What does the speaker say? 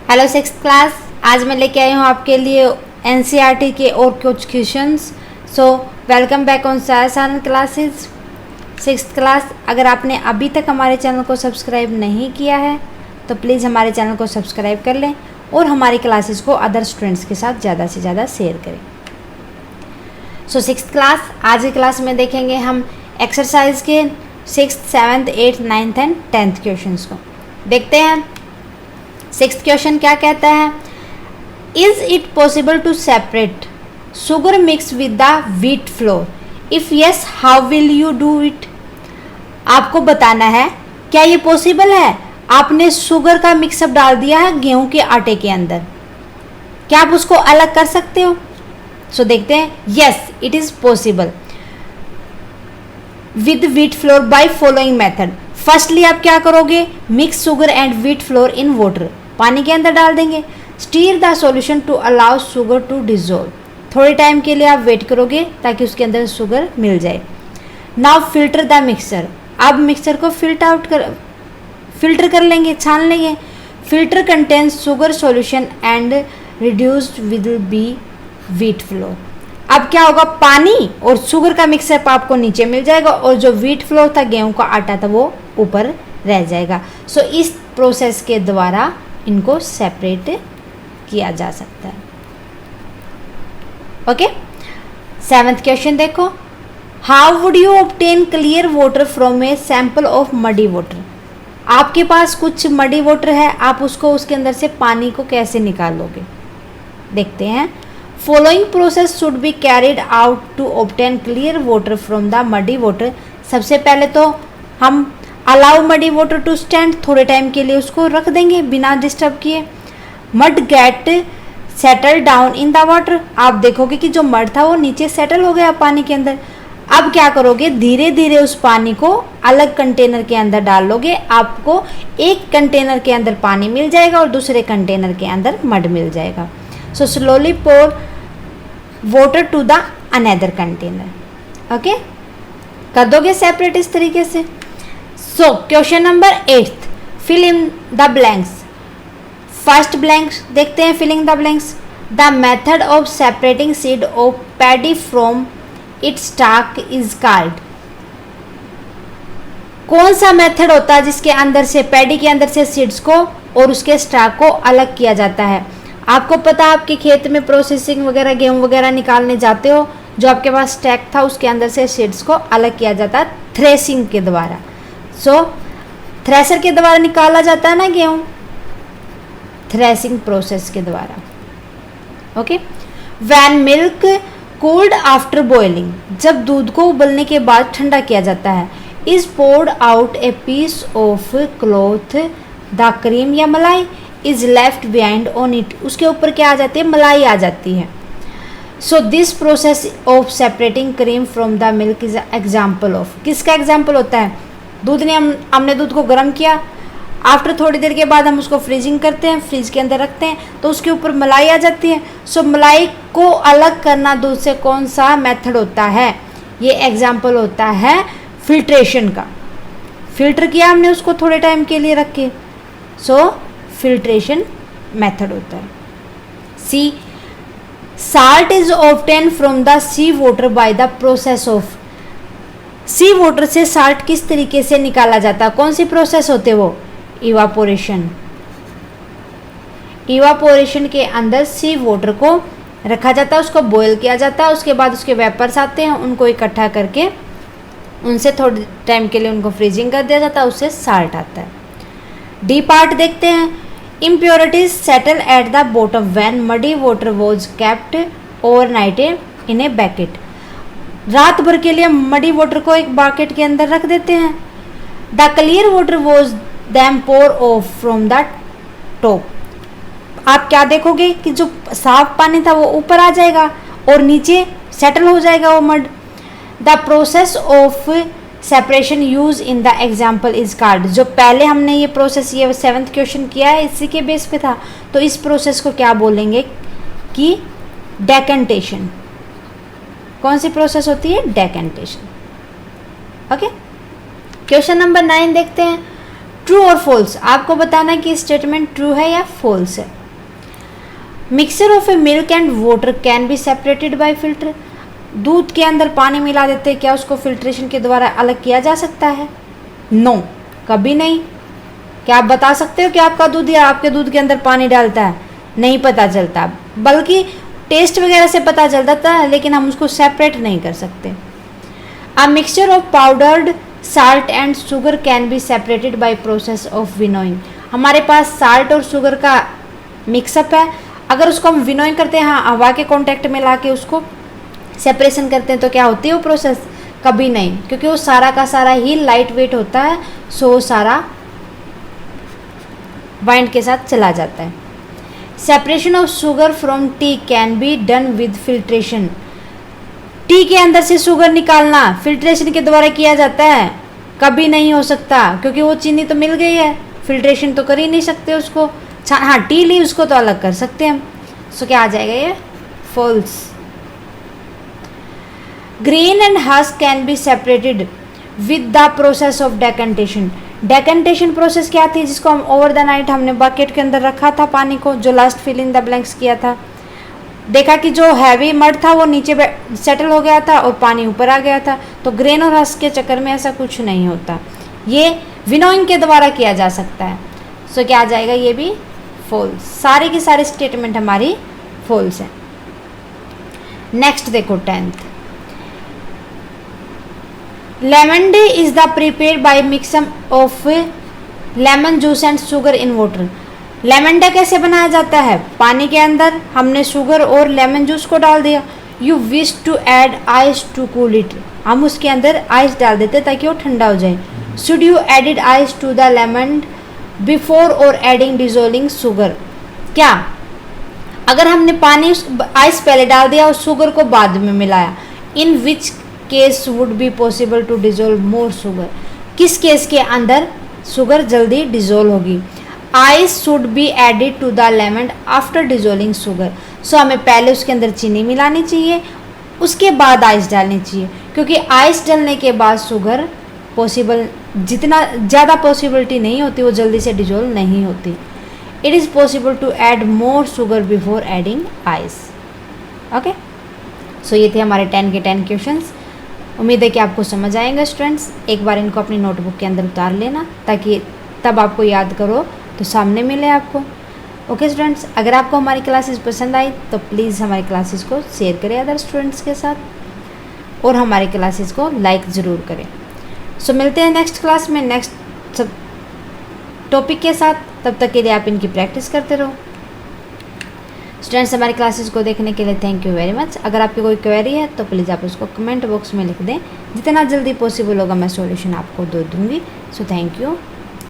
Hello sixth class, आज मैं लेके आई हूँ आपके लिए एनसीईआरटी के और कुछ questions. So welcome back on Saran classes. Sixth class, अगर आपने अभी तक हमारे चैनल को सब्सक्राइब नहीं किया है तो प्लीज़ हमारे चैनल को सब्सक्राइब कर लें और हमारी क्लासेस को अदर स्टूडेंट्स के साथ ज़्यादा से ज़्यादा शेयर करें। सो सिक्स्थ क्लास, आज की क्लास में देखेंगे हम एक्सरसाइज के 6th, 7th, 8th, 9th and 10th questions को। देखते हैं 6th क्वेश्चन क्या कहता है। Is it possible to separate sugar mix with the wheat flour? If yes, how will you do it? आपको बताना है क्या ये पॉसिबल है। आपने शुगर का मिक्सअप डाल दिया है गेहूं के आटे के अंदर, क्या आप उसको अलग कर सकते हो? सो देखते हैं। Yes, it is possible with wheat flour by following method. Firstly आप क्या करोगे, mix sugar and wheat flour in water, पानी के अंदर डाल देंगे। Stir the solution to allow sugar to dissolve, थोड़े टाइम के लिए आप वेट करोगे ताकि उसके अंदर शुगर मिल जाए। नाउ फिल्टर द मिक्सचर, अब मिक्सचर को फिल्टर कर लेंगे, छान लेंगे। Filter contains sugar solution and reduced will be wheat flour. अब क्या होगा, पानी और शुगर का मिक्सअप आपको नीचे मिल जाएगा और जो व्हीट फ्लोर था, गेहूं का आटा था, वो ऊपर रह जाएगा। सो इस प्रोसेस के द्वारा इनको सेपरेट किया जा सकता है। ओके, 7th क्वेश्चन देखो। How would you obtain clear water from a sample of muddy water? आपके पास कुछ मडी वाटर है, आप उसको उसके अंदर से पानी को कैसे निकालोगे? देखते हैं। Following process should be carried out to obtain clear water from the muddy water. सबसे पहले तो हम allow muddy water to stand, थोड़े टाइम के लिए उसको रख देंगे बिना डिस्टर्ब किए। Mud get settle down in the water, आप देखोगे कि जो मड था वो नीचे सेटल हो गया पानी के अंदर। अब क्या करोगे, धीरे धीरे उस पानी को अलग कंटेनर के अंदर डाल लोगे। आपको एक कंटेनर के अंदर पानी मिल जाएगा और दूसरे कंटेनर के अंदर मड मिल जाएगा। So slowly pour water to the another container. Okay, कर दोगे सेपरेट इस तरीके से। So question number 8, fill in the blanks. First blanks देखते हैं, filling the blanks. The method of separating seed of paddy from its stalk is called. कौन सा method होता है जिसके अंदर से, पैडी के अंदर से सीड्स को और उसके स्टाक को अलग किया जाता है? आपको पता, आपके खेत में प्रोसेसिंग वगैरह, गेहूं वगैरह निकालने जाते हो, जो आपके पास स्टैक था उसके अंदर से सीड्स को अलग किया जाता है थ्रेसिंग के द्वारा। सो थ्रेसर के द्वारा निकाला जाता है ना गेहूं, थ्रेसिंग प्रोसेस के द्वारा। Okay. When milk cooled after boiling, जब दूध को उबलने के बाद ठंडा किया जाता है। Is poured out a piece of cloth the cream या मलाई is left behind on it, उसके ऊपर क्या आ जाती है, मलाई आ जाती है। So this process of separating cream from the milk is example of, किसका एग्जाम्पल होता है? दूध ने हमने दूध को गर्म किया, आफ्टर थोड़ी देर के बाद हम उसको फ्रीजिंग करते हैं, फ्रिज के अंदर रखते हैं, तो उसके ऊपर मलाई आ जाती है। सो मलाई को अलग करना दूध से कौन सा मेथड होता है? ये एग्जाम्पल होता है फिल्ट्रेशन का। फिल्टर किया हमने उसको थोड़े टाइम के लिए रख के, सो फिल्ट्रेशन मेथड होता है। C, salt is obtain from the sea water by the process of. Sea water से साल्ट किस तरीके से निकाला जाता है? कौन सी प्रोसेस होते वो? इवापोरेशन। इवापोरेशन के अंदर सी वाटर को रखा जाता है, उसको बॉयल किया जाता है, उसके बाद उसके वेपर्स आते हैं, उनको इकट्ठा करके उनसे थोड़े टाइम के लिए उनको फ्रीजिंग कर दिया जाता है, उससे साल्ट आता है। डी पार्ट देखते हैं। Impurities settle at the bottom when muddy water was kept overnight in A baked. रात भर के लिए मडी वाटर को एक बाकेट के अंदर रख देते हैं। The clear water was them pour off from the top. आप क्या देखोगे कि जो साफ पानी था वो ऊपर आ जाएगा और नीचे सेटल हो जाएगा वो mud. The process of separation use in the example is called. जो पहले हमने ये प्रोसेस, ये 7th क्वेश्चन किया है, इसी के बेस पे था, तो इस प्रोसेस को क्या बोलेंगे कि डेकेंटेशन। कौन सी प्रोसेस होती है? डेकेंटेशन। ओके, क्वेश्चन नंबर 9 देखते हैं। ट्रू और फॉल्स, आपको बताना है कि स्टेटमेंट ट्रू है या फॉल्स है। Mixture of A milk and water can be separated by filter. दूध के अंदर पानी मिला देते हैं, क्या उसको फिल्ट्रेशन के द्वारा अलग किया जा सकता है? नो, कभी नहीं। क्या आप बता सकते हो कि आपका दूध या आपके दूध के अंदर पानी डालता है? नहीं पता चलता, बल्कि टेस्ट वगैरह से पता चल जाता है, लेकिन हम उसको सेपरेट नहीं कर सकते। A mixture of powdered salt and sugar cane be separated by process of winnowing. हमारे पास साल्ट और शुगर का मिक्सअप है, अगर उसको हम विनोइंग करते हैं, हाँ, हवा के कांटेक्ट में लाके उसको सेपरेशन करते हैं, तो क्या होती है वो प्रोसेस? कभी नहीं, क्योंकि वो सारा का सारा ही लाइट वेट होता है, सो वो सारा वाइंड के साथ चला जाता है। Separation of sugar from T can be done with filtration. T के अंदर से शुगर निकालना फिल्ट्रेशन के द्वारा किया जाता है? कभी नहीं हो सकता, क्योंकि वो चीनी तो मिल गई है, फिल्ट्रेशन तो कर ही नहीं सकते उसको। हाँ, टी ली उसको तो अलग कर सकते हैं हम। सो क्या आ जाएगा ये? False. Grain and husk can be separated with the process of decantation. Decantation process क्या थी, जिसको हम ओवर द नाइट हमने बकेट के अंदर रखा था पानी को, जो last fill in the blanks किया था। देखा कि जो हैवी मड था वो नीचे सेटल हो गया था और पानी ऊपर आ गया था। तो ग्रेन और हस्क के चक्कर में ऐसा कुछ नहीं होता, ये विनोइंग के द्वारा किया जा सकता है। सो क्या आ जाएगा? ये भी फॉल्स। सारे की सारी स्टेटमेंट हमारी फॉल्स है। नेक्स्ट देखो 10th। Lemonade is the prepare by mixing of lemon juice and sugar in water. Lemonade कैसे बनाया जाता है? पानी के अंदर हमने शुगर और लेमन जूस को डाल दिया। You wish to add ice to cool it. हम उसके अंदर आइस डाल देते ताकि वो ठंडा हो जाए। Should you added ice to the lemon before or adding dissolving sugar. क्या अगर हमने पानी आइस पहले डाल दिया और शुगर को बाद में मिलाया? In which case would be possible to dissolve more sugar. किस केस के अंदर शुगर जल्दी डिजोल्व होगी? Ice should be added to the lemon after dissolving sugar. So हमें पहले उसके अंदर चीनी मिलानी चाहिए, उसके बाद आइस डालनी चाहिए, क्योंकि आइस डालने के बाद शुगर पॉसिबल, जितना ज़्यादा पॉसिबिलिटी नहीं होती, वो जल्दी से डिजोल्व नहीं होती। It is possible to add more sugar before adding ice. Okay, so ये थे हमारे 10 के 10 क्वेश्चंस। उम्मीद है कि आपको समझ आएंगे स्टूडेंट्स। एक बार इनको अपनी नोटबुक के अंदर उतार लेना, ताकि तब आपको याद करो तो सामने मिले आपको। ओके स्टूडेंट्स, अगर आपको हमारी क्लासेस पसंद आई तो प्लीज़ हमारी क्लासेस को शेयर करें अदर स्टूडेंट्स के साथ, और हमारी क्लासेस को लाइक ज़रूर करें। सो मिलते हैं नेक्स्ट क्लास में नेक्स्ट टॉपिक के साथ। तब तक के लिए आप इनकी प्रैक्टिस करते रहो। स्टूडेंट्स, हमारी क्लासेस को देखने के लिए थैंक यू वेरी मच। अगर आपकी कोई क्वेरी है तो प्लीज़ आप उसको कमेंट बॉक्स में लिख दें। जितना जल्दी पॉसिबल होगा मैं सॉल्यूशन आपको दे दूँगी। So thank you.